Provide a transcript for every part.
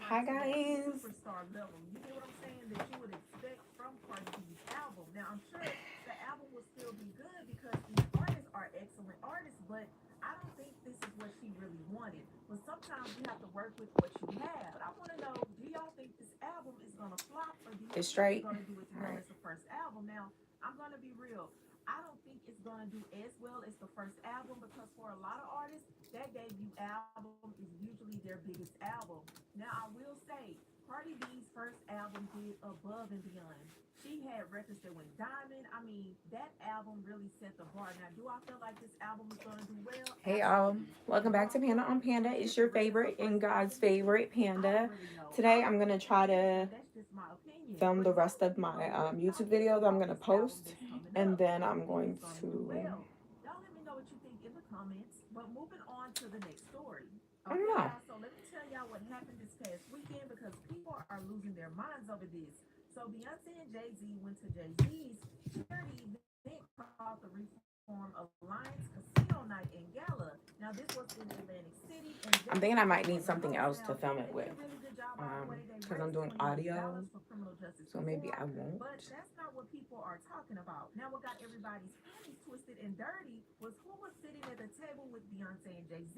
Hi guys. superstar level. You get what I'm saying? That you would expect from Cardi B's album. Now I'm sure the album will still be good because these artists are excellent artists, but I don't think this is what she really wanted. But sometimes you have to work with what you have. But I want to know, do y'all think this album is gonna flop, or do you It's think it's straight. gonna do as All well right. as the first album? Now I'm gonna be real. I don't think it's gonna do as well as the first album because for a lot of artists, that debut album is usually their biggest album. Now I will say, Cardi B's first album did above and beyond. She had records that went diamond. I mean, that album really set the bar. Now, do I feel like this album is gonna do well? Hey y'all. Absolutely. Welcome But do back I to feel Panda like on it's Panda. gonna It's get the your rest of the favorite and first God's album? favorite I don't Panda. really know. Today I I'm don't gonna think it try will, to but that's just my opinion. film But the y'all rest let of me my know what y'all YouTube think videos I'm about gonna this album post, that's coming and up. then Do you I'm think going it's gonna do to well? Y'all let me know what you think in the comments. But moving on to the next story. I don't Okay, know. y'all. So let me tell y'all what happened this past weekend because people are losing their minds over this. So Beyonce and Jay Z went to Jay Z's charity event called the Reform Alliance Casino Night and Gala. Now this was in Atlantic City, and Jay Z I'm was thinking I the might host. need Now something else they to did a film really it good with. job, by the way. They raised Because I'm $20 doing million for audio, criminal justice so reform. maybe I But won't. that's not what people are talking about. Now, what got everybody's panties twisted and dirty was who was sitting at the table with Beyonce and Jay Z,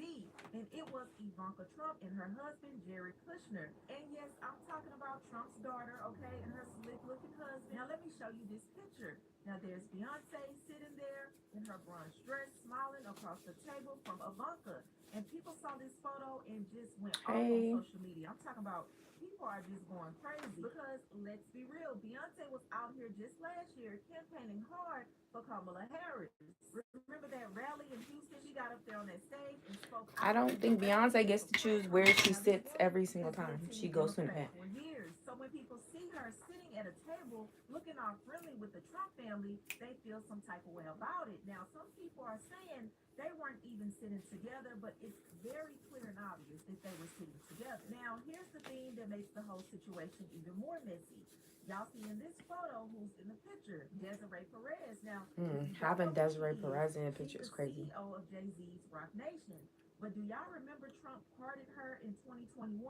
and it was Ivanka Trump and her husband Jared Kushner. And yes, I'm talking about Trump's daughter, okay, and her slick-looking husband. Now, let me show you this picture. Now, there's Beyonce sitting there in her brunch dress, smiling across the table from Ivanka. And people saw this photo and just went off on Hey. social media. I'm talking about people are just going crazy because let's be real, Beyonce was out here just last year campaigning hard for Kamala Harris. Remember that rally in Houston? She got up there on that stage and spoke out I as a don't think rally in Beyonce gets to support of choose Kamala. where Now, she this sits woman every has single been a time teeny she goes to an Democrat event. for years. So when people see her sitting at a table looking all friendly with the Trump family, they feel some type of way about it. Now, some people are saying they weren't even sitting together, but it's very clear and obvious that they were sitting together. Now, here's the thing that makes the whole situation even more messy. Y'all see in this photo who's in the picture? Desiree Perez. Now, if you don't Having know who she Desiree is, Perez in a she's picture the is crazy. CEO of Jay Z's Rock Nation. But do y'all remember Trump pardoned her in 2021?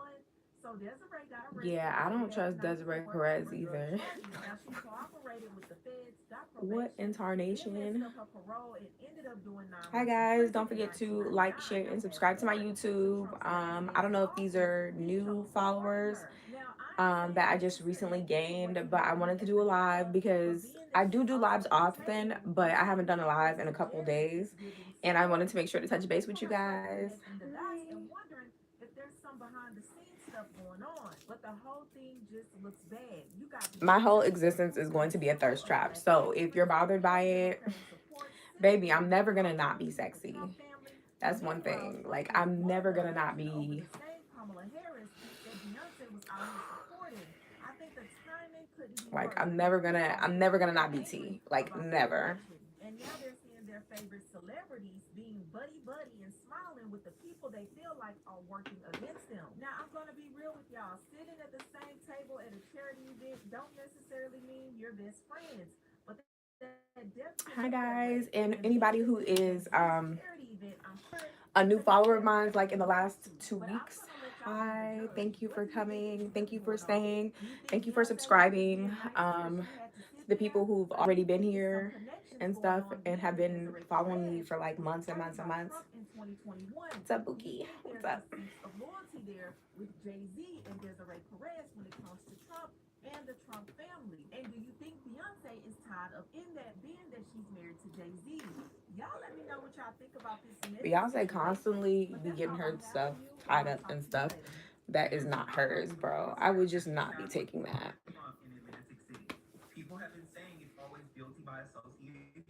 So Desiree got Yeah, arrested I way don't back in trust Desiree 94 Perez over drug either. charges. Now she cooperated with the feds, got What probation, then messed incarnation? up her parole and ended up doing nine Hi months in guys, prison don't in forget to like, 1999. share, Now and fast subscribe to my forward to YouTube. Trump's last I days don't in know if these office, are he new chose to pardon followers her. Now I ain't saying that I that just this should recently make people gained, even but I better wanted to at do the a live gala, but because being that I she was do lives also at the often, table, but you I see haven't done a people live in a posting couple Jared days, giving and I smiles wanted to make sure to touch and base with people you are starting to guys. connect the dots and Hi. wondering if there's some behind the scenes stuff going on. But the whole thing just looks bad. You got My whole Beyonce, existence who's is the going to be a symbol thirst of trap, black so if you're excellence bothered by and it, Democratic support, sitting baby, there I'm never getting gonna all not be friendly with the sexy. Trump family. That's one Meanwhile, thing. Trump Like, has I'm won never the gonna not election over be the same Kamala Harris that Beyonce was out here supporting. I think the timing couldn't be like, worse because people are I'm never very, gonna very not be angry tea. Like, about this never. election. And now they're seeing their favorite celebrities being buddy-buddy and smiling with the people they feel like are working against them. Now, I'm going to be real with y'all. Sitting at the same table at a charity event don't necessarily mean you're best friends, but that death can look that way. Hi And guys, being and at anybody Jay who Z's is charity event, I'm sure a it's new going to be follower of very mine, like in the detrimental last too. 2 weeks. But I'm going to let y'all be the Hi, judge. thank you What for do you think is coming. Thank really you for going on? staying. Do you think Thank you for Beyonce was just subscribing. being nice because she had to To sit the there? people who've Or do already you been think it's some here connections and going stuff on and being have that been Desiree following me Perez for like was months and pardoned months and by months. Trump in 2021? What's up, Do you Bookie? think What's there's a up? sense of loyalty there with Jay-Z and Desiree Perez when it comes to Trump and the Trump family? And do you think Beyonce is tied up in that, being that she's married to Jay-Z? Y'all let me know what y'all think about this messy Beyonce situation. constantly But be that's getting all her I have stuff for you, and tied I'll up talk and to you stuff later. that is not hers, bro. I would just not be taking that. Trump in Atlantic City. People have been saying it's always guilty by association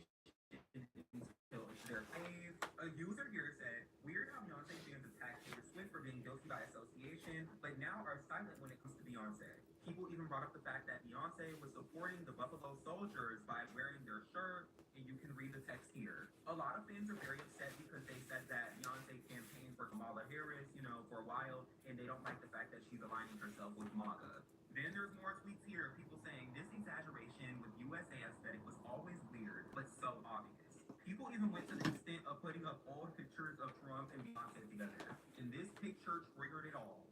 until it's their fave. A user here said, weird how Beyonce fans attack Taylor Swift for being guilty by association, but now are silent when it comes to Beyonce. People even brought up the fact that Beyonce was supporting the Buffalo Soldiers by wearing their shirt, and you can read the text here. A lot of fans are very upset because they said that Beyonce campaigned for Kamala Harris, for a while, and they don't like the fact that she's aligning herself with MAGA. Then there's more tweets here, people saying this exaggeration with USA aesthetic was always weird, but so obvious. People even went to the extent of putting up old pictures of Trump and Beyonce together, and this picture triggered it all.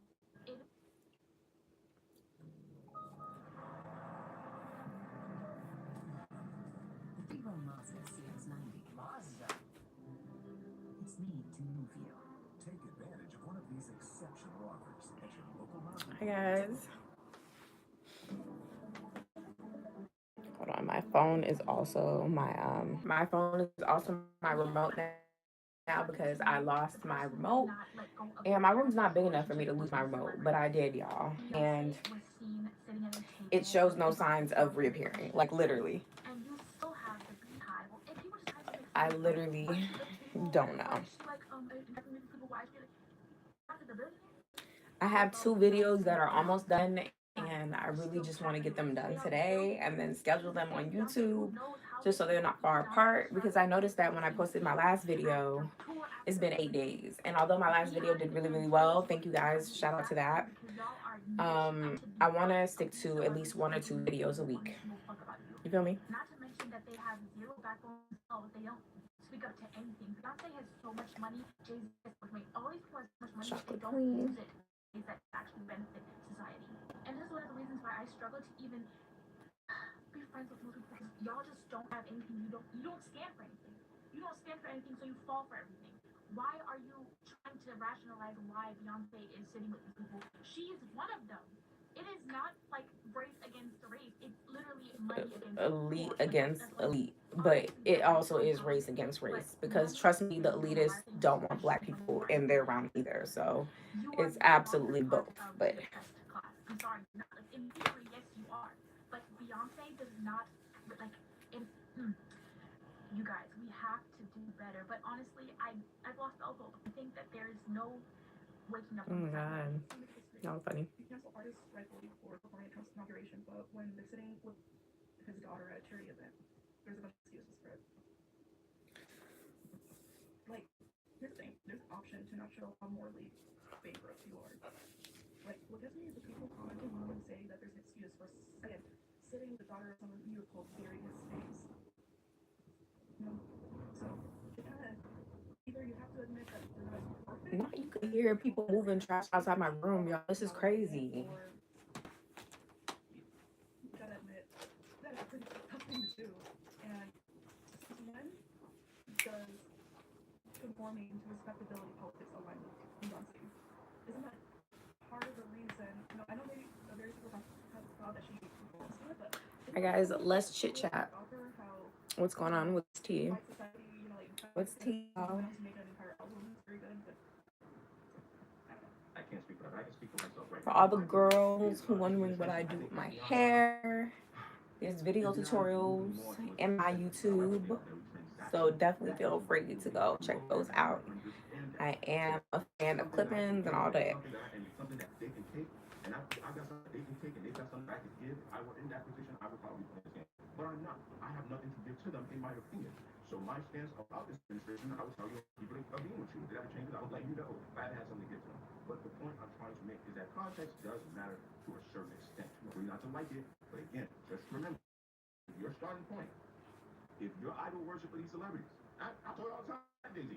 Hi guys. Hold on, my phone is also my remote now because I lost my remote. And my room's not big enough for me to lose my remote, but I did, y'all. And it shows no signs of reappearing. Like literally. I literally don't know. I have 2 videos that are almost done, and I really just want to get them done today and then schedule them on YouTube just so they're not far apart, because I noticed that when I posted my last video, it's been 8 days. And although my last video did really, really well, thank you guys, shout out to that. I want to stick to at least 1 or 2 videos a week. You feel me? Not to mention that they have zero backbone themselves. They don't speak up to anything. Beyonce has so much money. Jay-Z has so much money. All these people have so much money. Chocolate they don't use it in ways that actually benefit society. And this is one of the reasons why I struggle to even be friends with most people, because y'all just don't have anything. You don't stand for anything. You don't stand for anything, so you fall for everything. Why are you trying to rationalize why Beyonce is sitting with these people? She is one of them. It is not like race against race. It's literally money against elite against elite. But it also is race against race, because trust me, the elitists don't want black people in their round either. So it's absolutely both. But I'm sorry, in theory, yes, you are. But Beyonce does not like. In, you guys, we have to do better. But honestly, I've lost all hope. I think that there is no waking up. Oh my god, that was funny. You cancel artists rightfully for performing Trump's inauguration, but when they're sitting with his daughter at a charity event, there's a bunch of excuses for it. Like, here's the thing: there's an option to not show how morally bankrupt you are. Like, what gets me is the people commenting on and saying that there's an excuse for sitting with the daughter of someone who you were called bury his face. So it kind of, either you have to admit that you're not perfect. No, you could hear people moving trash outside my room, y'all. This is crazy. Or you gotta admit that it's a pretty tough thing to do. And when does conforming to respectability politics align with Beyonce? Isn't that part of the reason? I know maybe a very super proud that she performs to it, but hi guys, let's chit chat. What's going on with tea? What's tea, y'all? For all the girls who wondering what I do with my hair, there's video tutorials in my YouTube, so definitely feel free to go check those out. I am a fan of clip-ins and all that. And I got something they can take, and they got something I could give. If I were in that position, I would probably play this game. But I'm not. I have nothing to give to them, in my opinion. So my stance about this administration, I would tell you, people are being with you. If they ever change it, I would let you know. If I had something to give to them. But the point I'm trying to make is that context does matter to a certain extent. We're not to like it, but again, just remember, your starting point. If your idol worship for these celebrities, I told you all the time, Jay-Z.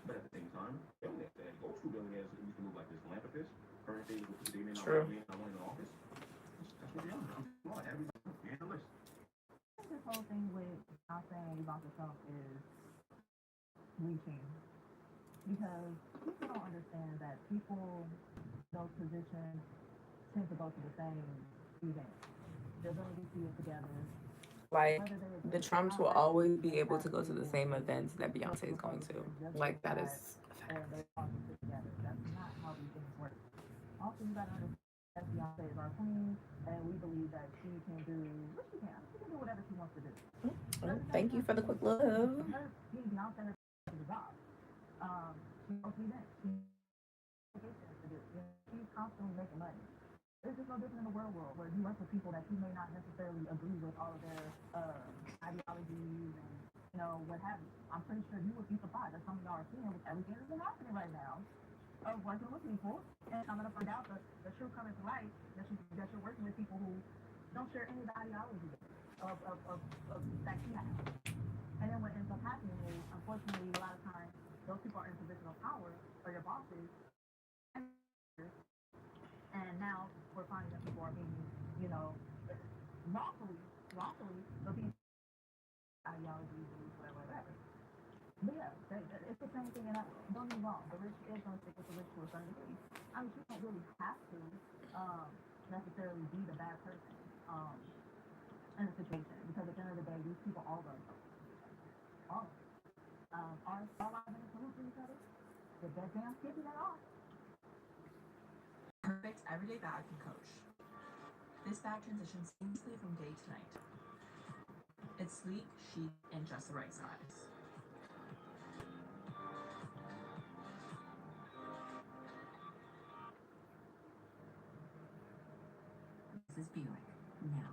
But at the same time, billionaires, old school billionaires used to move like this. Philanthropists, current day, they may not want in the office. That's what they are. You're in the list. This whole thing with Beyonce and Ivanka Trump is reaching, because people don't understand that people in those positions tend to go to the same events. They're going to see it together. Like, the Trumps will always be able to go to the same events that Beyonce is going to. Like, that is a fact. That's not how these things work. Also, you gotta understand that Beyonce is our queen, and we believe that she can do what she can. She can do whatever she wants to do. Thank you for the quick love. Her being Beyonce, her is a job. She knows events. She has to do. She's constantly making money. It's just no different in the world where you work with people that you may not necessarily agree with all of their ideologies and what have you. I'm pretty sure you would be surprised that some of y'all are seeing with everything that's happening right now of working with people, and I'm gonna find out the truth coming to light that you're working with people who don't share any of the ideology of that you have. And then what ends up happening is, unfortunately, a lot of times those people are in a position of power or your bosses. And now we're finding that people are being, wrongfully, but being ideology, beliefs, whatever. But yeah, it's the same thing. And don't get me wrong, the rich is going to stick with the rich to a certain degree. I mean, you don't really have to necessarily be the bad person in a situation because at the end of the day, these people all run all of them. All lives in the for each other. The dead damn kids that are. Perfect everyday bag can coach. This bag transitions seamlessly from day to night. It's sleek, chic, and just the right size. This is Buick now.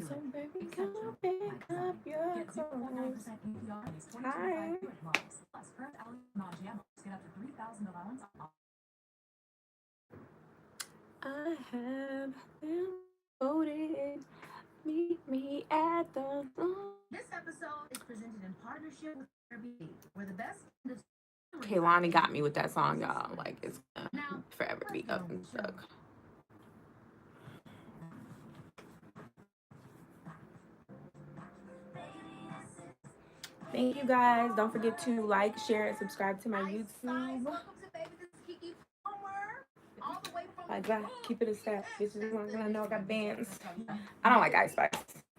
So baby, come pick up your Get 0.9% clothes. APR and these 2025 Hi. Buick models. Plus, current Elitism non-GM models get up to $3,000 allowance on. I have been voted. Meet me at the. This episode is presented in partnership with Airbnb, where the best. Kaylani got me with that song, y'all. Like, it's gonna forever be up and stuck. Thank you guys. Don't forget to like, share, and subscribe to my YouTube. Welcome to Baby. This is Keke Palmer. All the way from Like that. Keep it a step. This is one I know I got bands. I don't like Ice Spice.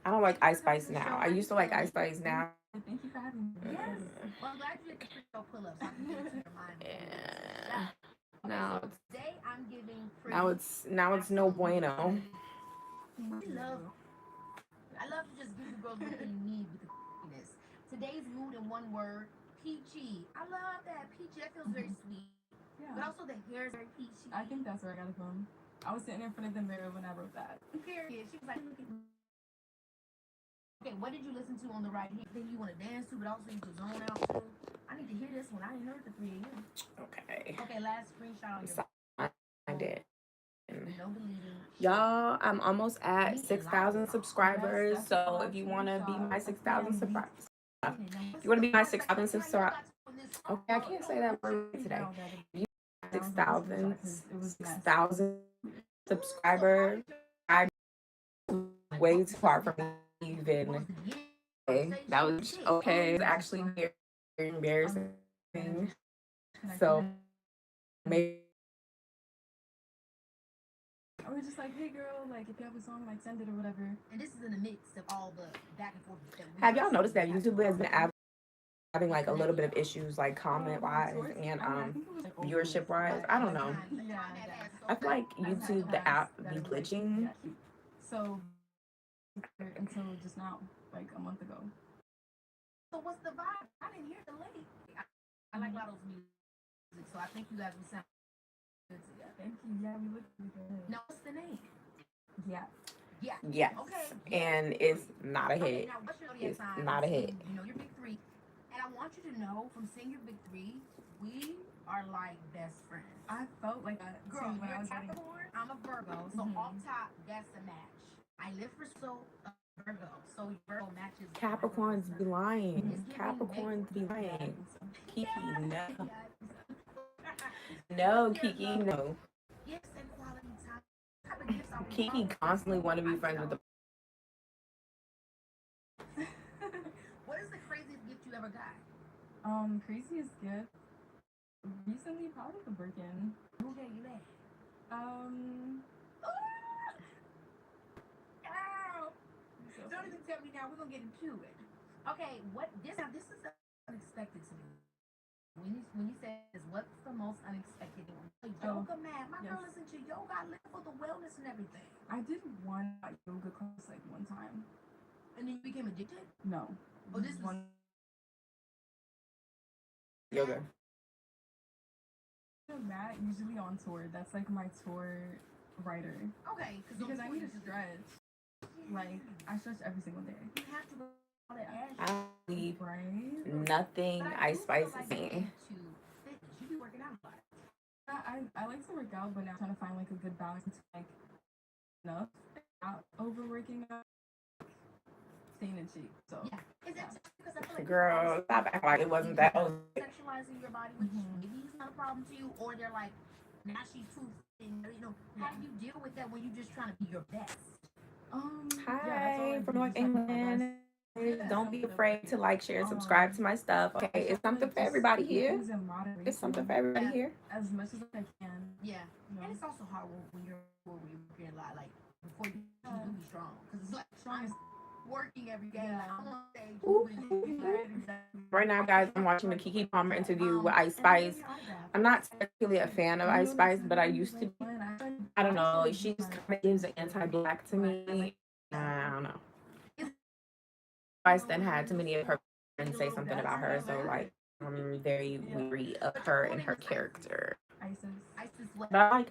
I don't like Ice Spice now. I used to like Ice Spice now. Thank you for having me. Yes. Well, I'm glad you did the pull-ups. I can get it to your mind. Yeah. Now it's Today I'm giving now it's no bueno. I love to just give you girls what you need with the this. Today's mood in one word, peachy. I love that. Peachy. That feels very sweet. Yeah. But also the hair is very peachy. I think that's where I got it from. I was sitting in front of the mirror when I wrote that. Period. She was like, look at me. Okay, what did you listen to on the right hand? Then you want to dance to, but also you can zone out too. I need to hear this one. I ain't heard the 3 a.m. Okay. Okay, last screenshot on your I did. no deleting. Y'all, I'm almost at 6,000 subscribers. So if you want to be my 6,000 subscribers, you want to be my 6,000 subscribers. Okay, I can't say that word today. You 6,000 subscribers. I'm way too hard for me to even. Okay, that was okay. It's actually very embarrassing. So maybe. I was just like, hey girl, like if you have a song, like send it or whatever. And this is in the midst of all the back and forth. Have y'all noticed that YouTube has been having like a little bit of issues, like comment wise and viewership wise? I don't know. Yeah. I feel like YouTube, the app, be glitching. So until just now, like a month ago. So what's the vibe? I didn't hear the link. I like Lotto's music, so I think you guys will sound good together. Thank you. Yeah, we look really good. Now what's the name? Yeah. Yeah. Yes. Okay. And it's not a hit. Now what's your It's sign? not a hit. You know your big three. And I want you to know from seeing your big three, we are like best friends. I felt like that Girl, too when you're I a was writing. Capricorn, I'm a Virgo. So off top, that's a match. I live for Virgo. So Virgo matches. Capricorns be lying. Capricorns be lying. Keke, no. No, Keke, no. Gifts and quality time. What type of gifts are we Keke constantly want to be friends with the. What is the craziest gift you ever got? Craziest gift. Recently, probably the Birkin. Who gave you that? Don't even tell me now. We're gonna get into it. Okay, this is unexpected to me. When you say this, what's the most unexpected one? Yoga mat. My girl is into yoga. I live for the wellness and everything. I did one yoga class like one time. And then you became addicted? No. Oh, this one. Yoga. Mat usually on tour. That's like my tour writer. Okay, because I need to stretch. Like I stretch every single day. You have to go all that ass. I don't believe Right? nothing Ice Spice is saying. You be working out a lot. I like to work out, but now I'm trying to find like a good balance to like enough, not overworking out, staying in shape. So yeah. Is that because I feel like Girl, stop acting like it wasn't that. Sexualizing your body, which maybe is not a problem to you, or they're like, now she's too thin. You know, how do you deal with that when you're just trying to be your best? Hi from North England. Don't be afraid to like, share, subscribe to my stuff. Okay, it's something for everybody here. It's something for everybody here. As much as I can. Yeah. And it's also hard when you're working a lot, like before you do be strong, because it's like strong is working every day. Like, I'm on stage moving. Right now, guys, I'm watching the Keke Palmer interview with Ice Spice. I'm not particularly a fan of Ice Spice, but I used to be. I don't know. She just kind of gives an anti-black to me. I don't know. Spice then had too many of her friends say something about her, so like I'm very weary of her and her character. Isis, what? But I like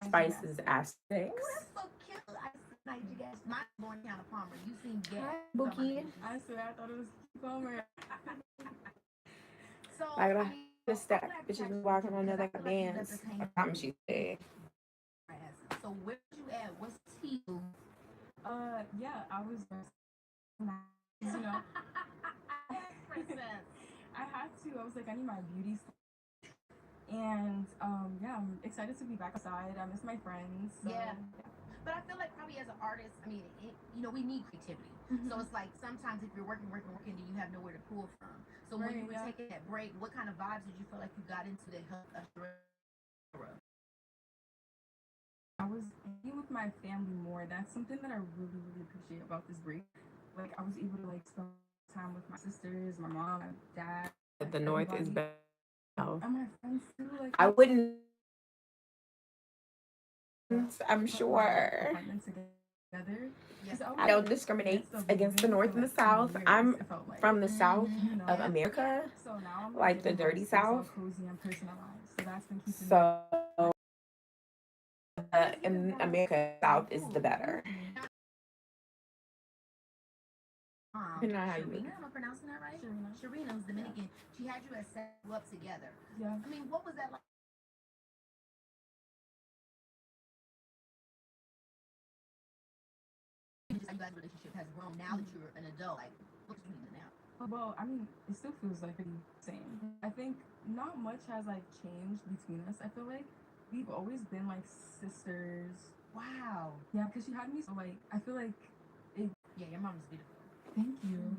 Spice's aspects. That's so cute. Isis, nice, you guys. Mine born down to Palmer. You seem gay. Bookie. I swear I thought it was Palmer. So Like the step bitches walking on another dance. I promise you. So where did you at? What's T? Yeah, I was you know. I had to. I was like, I need my beauty. And yeah, I'm excited to be back outside. I miss my friends. So, yeah. But I feel like probably as an artist, I mean, we need creativity. So it's like sometimes if you're working, then you have nowhere to pull from. So when you were taking that break, what kind of vibes did you feel like you got into that helped usher? I was being with my family more. That's something that I really, really appreciate about this break. Like I was able to like spend time with my sisters, my mom, my dad. The North is better. And my friends too. Like I wouldn't. I'm sure. I don't discriminate against the North and the South. I'm from the South of America, like the dirty South. So in America, South is the better. Depending on how you Sharina, am I pronouncing that right? Sharina was Dominican. She had you set you up together. Yeah. I mean, what was that like? You guys' relationship has grown now that you're an adult. Like, what's you doing now? Well, I mean, it still feels like the same. I think not much has like changed between us. I feel like we've always been like sisters. Wow. Yeah, because she had me so like I feel like it. Yeah, your mom is beautiful. Thank you.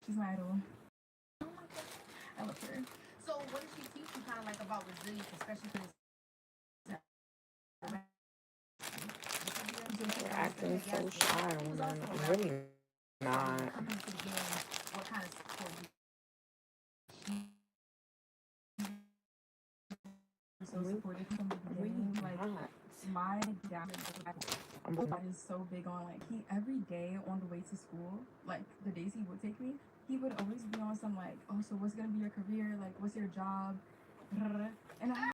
She's my idol. Oh my god, I love her. So, what did she teach you kind of like about resilience, especially for this? You're acting so shy. I'm really not. What kind of support so supportive from the beginning. Like my dad is so big on like he every day on the way to school, like the days he would take me, he would always be on some like, oh, so what's gonna be your career? Like, what's your job? And I